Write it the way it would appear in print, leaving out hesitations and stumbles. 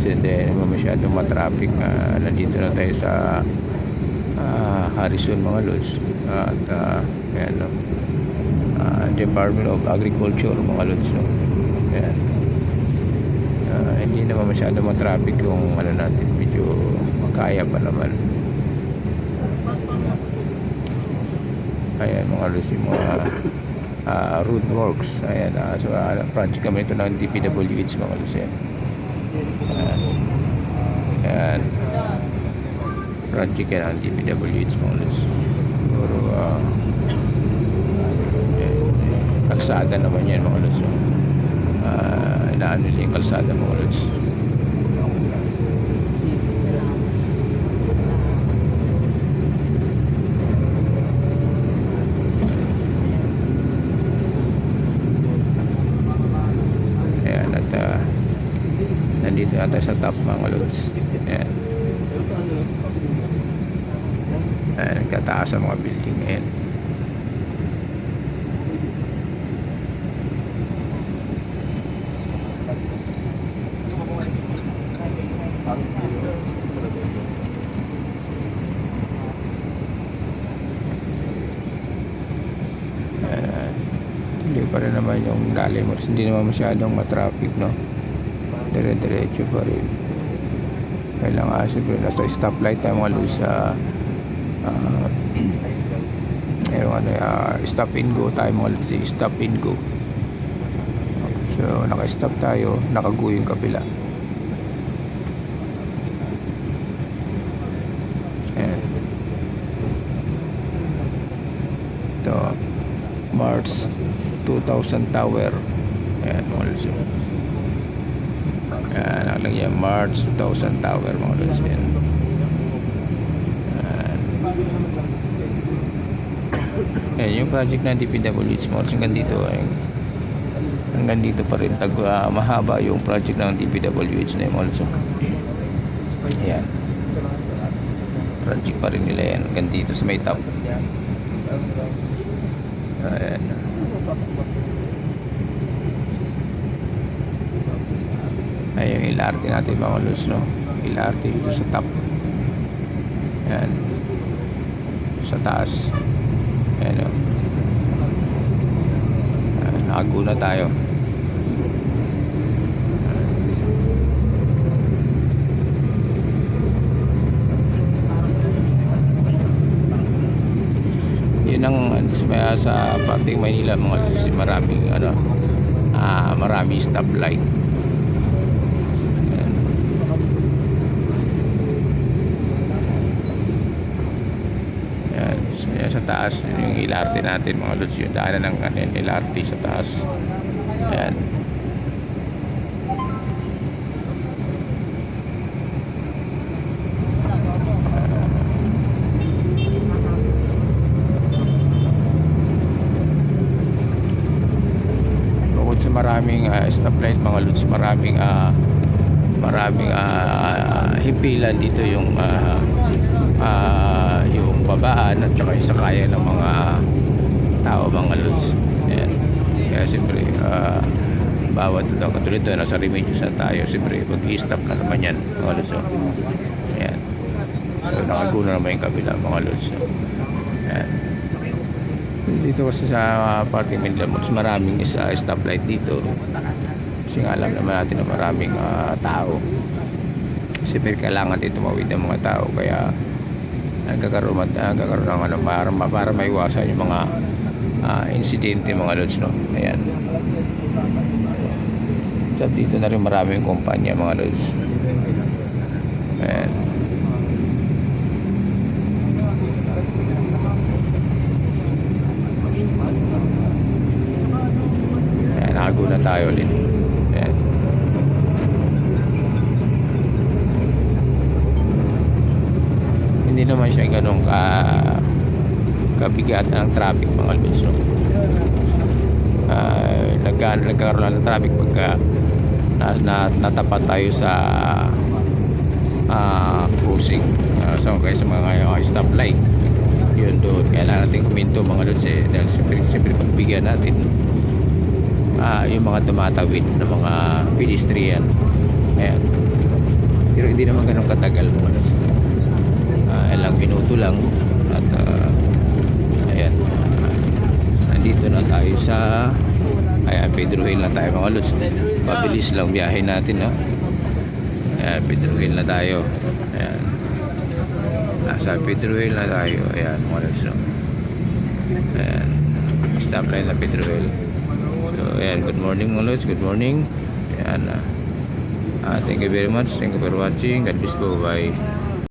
hindi naman masyadong matraffic. Nandito na tayo sa Harrison mga lods, at ayan, no? Department of Agriculture mga lods, no? Ayan. Hindi naman masyadong matraffic yung ano natin, medyo makaya pa naman. Ayan mga lods, yung mga road works. Ayan, so project kami ito ng DPWH mga lods. Ayan, project yan ang DPWH mga lods. Siguro kalsada naman yan mga lods. Inaano nila yung kalsada mga lods. Ayan, at nandito na tayo sa top mga lods. Ayan. Ayan, nagkataas sa mga building. Ayan. Tuloy pa rin naman yung lalim, hindi naman masyadong matraffic, no? Dire-diretso pa rin. Kailangan siyempre nasa stoplight tayo mga lods. Stop and go tayo mga lods. Stop and go. So naka-stop tayo, nakago yung kabila. Ayan. Ito March 2000 Tower. Ayan mga lods. Ayan, nakalagay yan March 2000 Tower mga lods. Ayan. Ayan yung project ng DPWH mga lods. Hanggang dito pa rin mahaba yung project ng DPWH na yung mga lods. Ayan, project pa rin nila yan hanggang dito sa may top. Ayan. Ayan yung LRT natin mga lods, no? LRT dito sa top. Ayan, sa taas. Ayan, no? Ayan, nakago na tayo. Yun ang sa parting Maynila mga lods, maraming maraming stoplight. Ayan, sa taas yung LRT natin mga lods, yung daanan ng LRT sa taas. Ayan. Maraming stoplight mga lods, maraming himpilan dito, yung babaan at saka yung sakayan ng mga tao mga lods. Ayan. Kaya siyempre bawat ito, katulad ito, nasa Remedios na tayo, siyempre mag-i-stop na naman yan mga lods. Ayan, so nakaguna naman yung kabila mga lods. Ayan. Dito kasi sa parting Manila, maraming stoplight dito kasi nga alam naman natin na maraming tao. Kasi kailangan dito tumawid ng mga tao, kaya nagkakaroon ng para maiwasan yung mga insidente mga lods, no? Ayan. So dito na rin maraming kumpanya mga lods. Ayan. Nakago na tayo ulit. Ayan. Hindi naman siya ganun kabigat ng traffic mga lods, no? Nagkaroon ng traffic pagka natapat tayo sa cruising, so kaya sa mga stoplight, yun doon kailangan natin kuminto mga lods, dahil siyempre pagbigyan natin yung mga tumatawid ng mga pedestrian. Ayan. Pero hindi naman ganun katagal mga lods. Ilang minuto lang. At ayan, nandito na tayo sa Pedro Hill na tayo mga lods. Pabilis lang biyahe natin, no? Ayan, Pedro Hill na tayo. Ayan, nasa Pedro Hill na tayo. Ayan mga lods, no? Ayan, stoplight na Pedro Hill. So ayan, good morning mga lods, good morning. Ayan, thank you very much, thank you for watching. God bless po, bye.